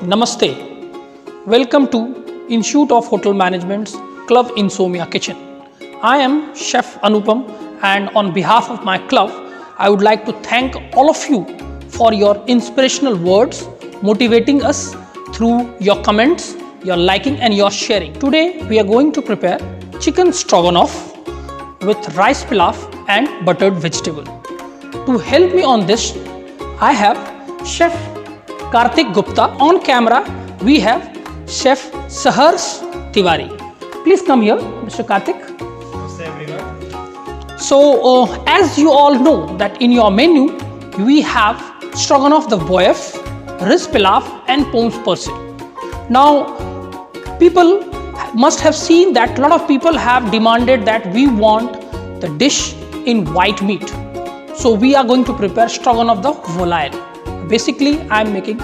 Namaste. Welcome to Institute of Hotel Management's Club Insomnia Kitchen. I am Chef Anupam, and on behalf of my club, I would like to thank all of you for your inspirational words, motivating us through your comments, your liking and your sharing. Today we are going to prepare chicken stroganoff with rice pilaf and buttered vegetable. To help me on this, I have Chef Karthik Gupta. On camera, we have Chef Sahars Tiwari. Please come here, Mr. Karthik. So, as you all know that in your menu, we have stroganoff the boeuf, rice pilaf and poms persil. Now, people must have seen that a lot of people have demanded that we want the dish in white meat. So, we are going to prepare stroganoff the volaille. Basically, I am making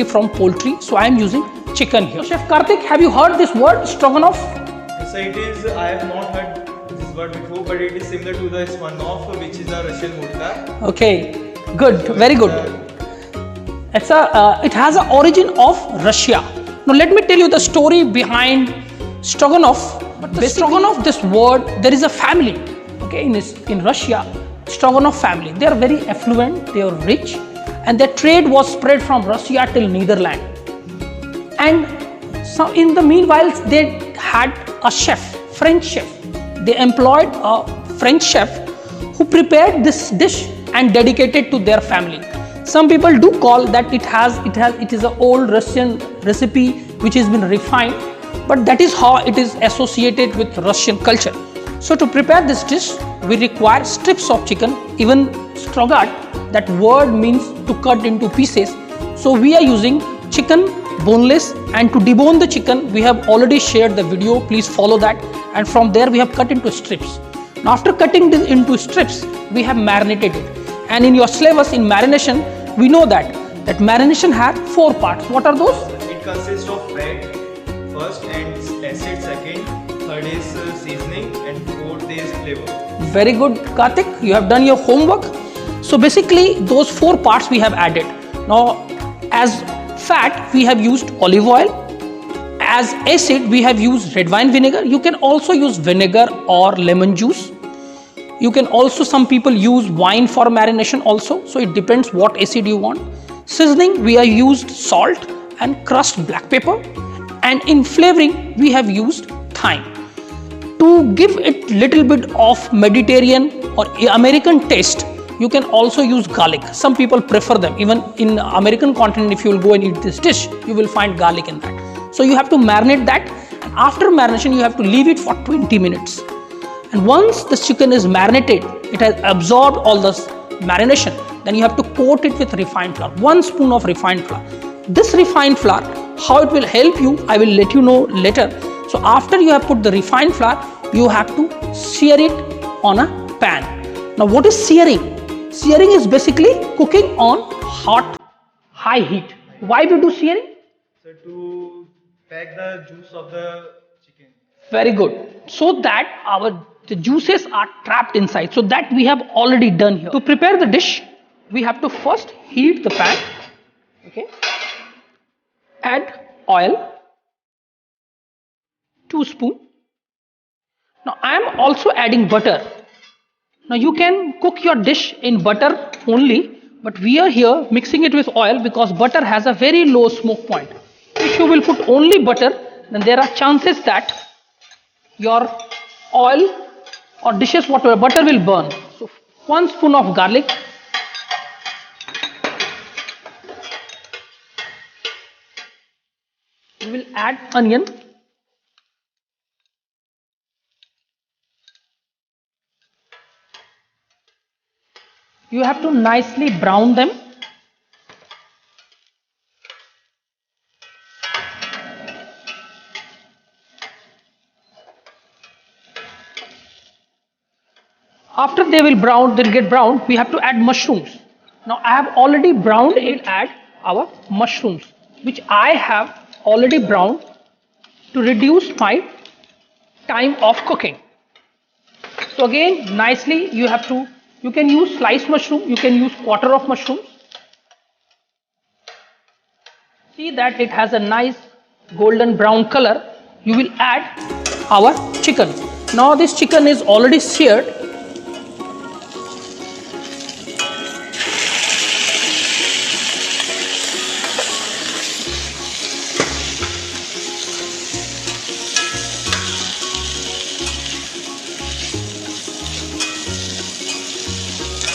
from poultry, so I am using chicken here. So, Chef Karthik, have you heard this word stroganoff? Yes, it is. I have not heard this word before, but it is similar to the smirnoff, which is a Russian vodka. Okay, good, very good. It has an origin of Russia. Now, let me tell you the story behind stroganoff. The stroganoff, this word, there is a family. Okay, in Russia, Stroganoff family. They are very affluent, they are rich, and their trade was spread from Russia till Netherlands. And so in the meanwhile, they had a chef, French chef. They employed a French chef who prepared this dish and dedicated to their family. Some people do call that it is an old Russian recipe which has been refined, but that is how it is associated with Russian culture. So to prepare this dish, we require strips of chicken. Even strogat, that word means to cut into pieces. So we are using chicken boneless, and to debone the chicken, we have already shared the video. Please follow that. And from there, we have cut into strips. Now after cutting this into strips, we have marinated it. And in your syllabus, in marination, we know that marination has 4 parts. What are those? It consists of fat first and acid second, third is seasoning, and fourth is flavor. Very good, Karthik. You have done your homework. So basically, those 4 parts we have added. Now, as fat, we have used olive oil. As acid, we have used red wine vinegar. You can also use vinegar or lemon juice. You can also, some people use wine for marination also. So it depends what acid you want. Seasoning, we have used salt and crushed black pepper. And in flavoring, we have used thyme. To give it little bit of Mediterranean or American taste, you can also use garlic. Some people prefer them. Even in American continent, if you will go and eat this dish, you will find garlic in that. So you have to marinate that. And after marination, you have to leave it for 20 minutes. And once the chicken is marinated, it has absorbed all this marination. Then you have to coat it with refined flour. 1 spoon of refined flour. This refined flour, how it will help you, I will let you know later. So after you have put the refined flour, you have to sear it on a pan. Now what is searing? Searing is basically cooking on hot, high heat. Why we do searing? So to pack the juice of the chicken. Very good. So that the juices are trapped inside. So that we have already done here. To prepare the dish, we have to first heat the pan. Okay. Add oil. 2 spoons. Now I am also adding butter. Now you can cook your dish in butter only, but we are here mixing it with oil because butter has a very low smoke point. If you will put only butter, then there are chances that your oil or dishes, whatever, butter will burn. So 1 spoon of garlic. We will add onion. You have to nicely brown them. After they get brown, we have to add mushrooms. Now I have already browned it. Add our mushrooms, which I have already browned to reduce my time of cooking. So again, nicely you can use sliced mushroom, you can use quarter of mushrooms. See that it has a nice golden brown color. You will add our chicken. Now this chicken is already seared.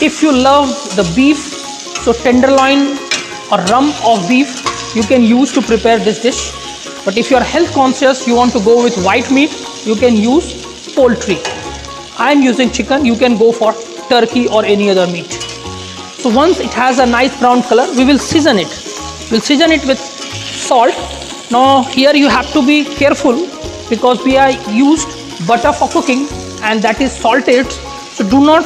If you love the beef, so tenderloin or rump of beef you can use to prepare this dish. But if you are health conscious, you want to go with white meat, you can use poultry. I am using chicken, you can go for turkey or any other meat. So once it has a nice brown color, we will season it. We'll season it with salt. Now here you have to be careful because we are used butter for cooking and that is salted. So do not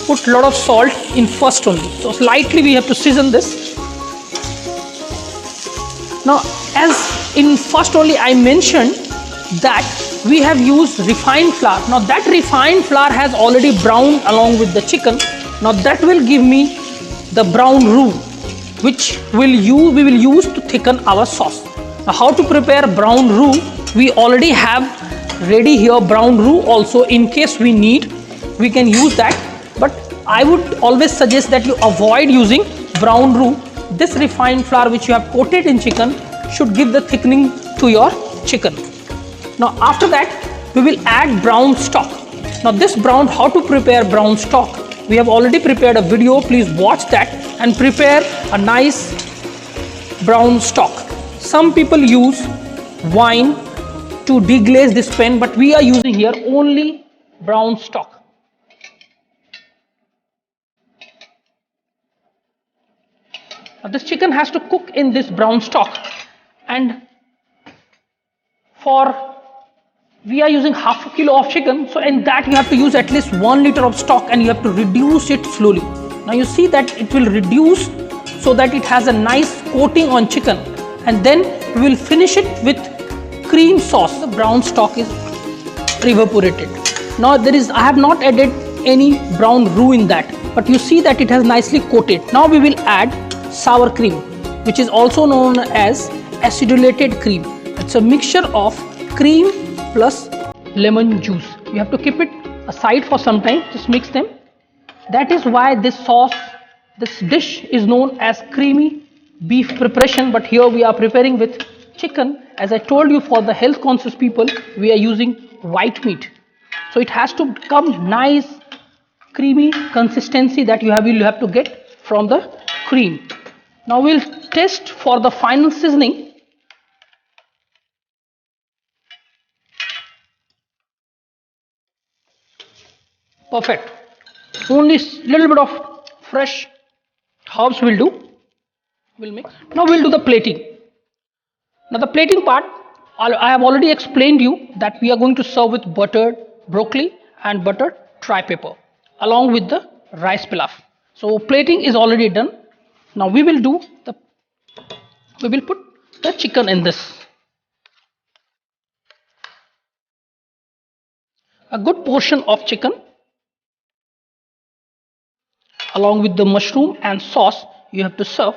put lot of salt in first only. So slightly we have to season this. Now as in first only I mentioned that we have used refined flour. Now that refined flour has already browned along with the chicken. Now that will give me the brown roux which we will use to thicken our sauce. Now how to prepare brown roux? We already have ready here brown roux also. In case we need, we can use that. But I would always suggest that you avoid using brown roux. This refined flour which you have coated in chicken should give the thickening to your chicken. Now after that we will add brown stock. Now this brown, how to prepare brown stock? We have already prepared a video, please watch that and prepare a nice brown stock. Some people use wine to deglaze this pen, but we are using here only brown stock. Now this chicken has to cook in this brown stock, and we are using half a kilo of chicken, so in that you have to use at least 1 liter of stock and you have to reduce it slowly. Now you see that it will reduce so that it has a nice coating on chicken, and then we will finish it with cream sauce. The brown stock is evaporated. Now I have not added any brown roux in that, but you see that it has nicely coated. Now we will add sour cream, which is also known as acidulated cream. It's a mixture of cream plus lemon juice. You have to keep it aside for some time, just mix them. That is why this dish is known as creamy beef preparation, but here we are preparing with chicken. As I told you, for the health conscious people, we are using white meat. So it has to come nice creamy consistency that you will have to get from the cream. Now we'll test for the final seasoning. Perfect. Only little bit of fresh herbs will do. We'll mix. Now we'll do the plating. Now the plating part, I have already explained you that we are going to serve with buttered broccoli and buttered tri pepper along with the rice pilaf. So plating is already done. Now we will put the chicken in this. A good portion of chicken along with the mushroom and sauce you have to serve.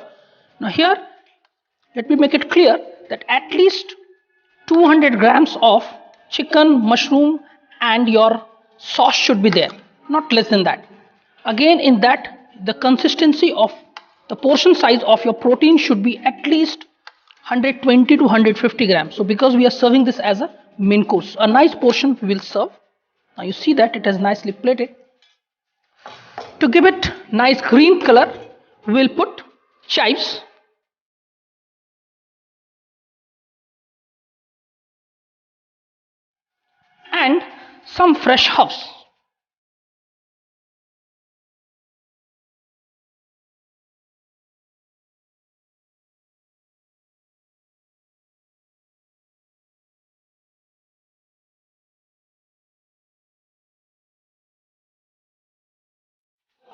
Now here, let me make it clear that at least 200 grams of chicken, mushroom and your sauce should be there, not less than that. Again, in that, the consistency of the portion size of your protein should be at least 120 to 150 grams. So because we are serving this as a main course, a nice portion we will serve. Now you see that it has nicely plated. To give it nice green color, we will put chives. And some fresh herbs.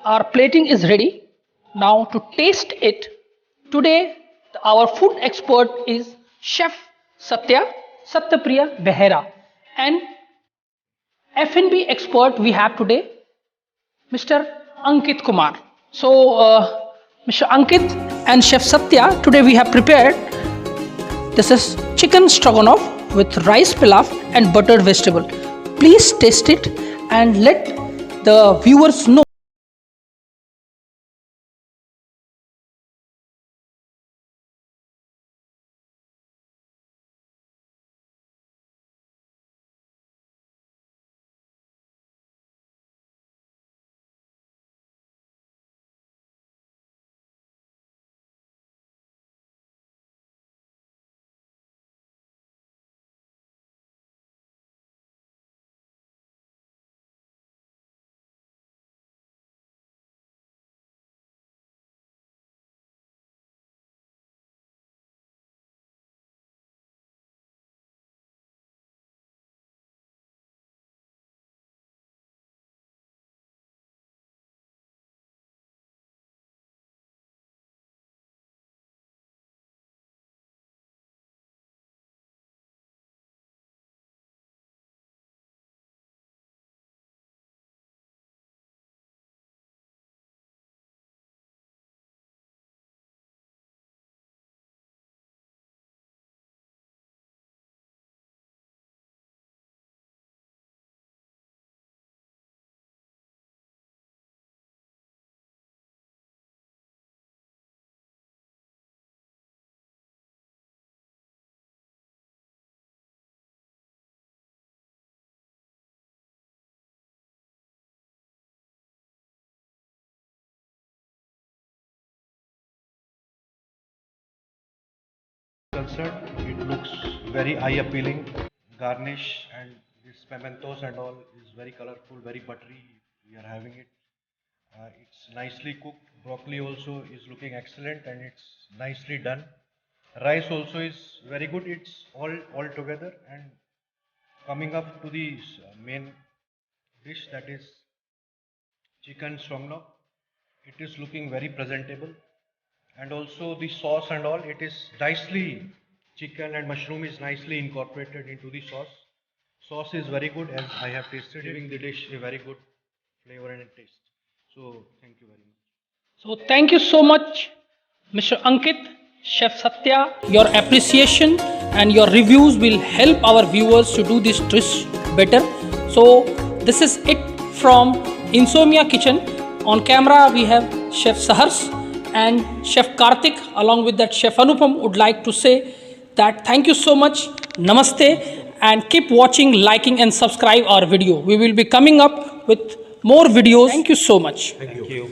Our plating is ready. Now to taste it, today our food expert is Chef Satyapriya Behera, and F&B expert we have today, Mr. Ankit Kumar. So Mr. Ankit and Chef Satya, today we have prepared This is chicken stroganoff with rice pilaf and buttered vegetable. Please taste it and let the viewers know. Concerned, it looks very eye appealing. Garnish and this pimentos and all is very colorful, very buttery. We are having it. It's nicely cooked. Broccoli also is looking excellent and it's nicely done. Rice also is very good. It's all together. And coming up to the main dish, that is chicken stroganoff. It is looking very presentable, and also the sauce and all, it is nicely, chicken and mushroom is nicely incorporated into the sauce is very good as I have tasted, giving the dish a very good flavor and taste. So thank you very much. So thank you so much, Mr. Ankit, Chef Satya. Your appreciation and your reviews will help our viewers to do this dish better. So this is it from Insomnia Kitchen. On camera we have Chef Sahars and Chef Karthik. Along with that, Chef Anupam would like to say that thank you so much, namaste, and keep watching, liking and subscribe our video. We will be coming up with more videos. Thank you so much. Thank you.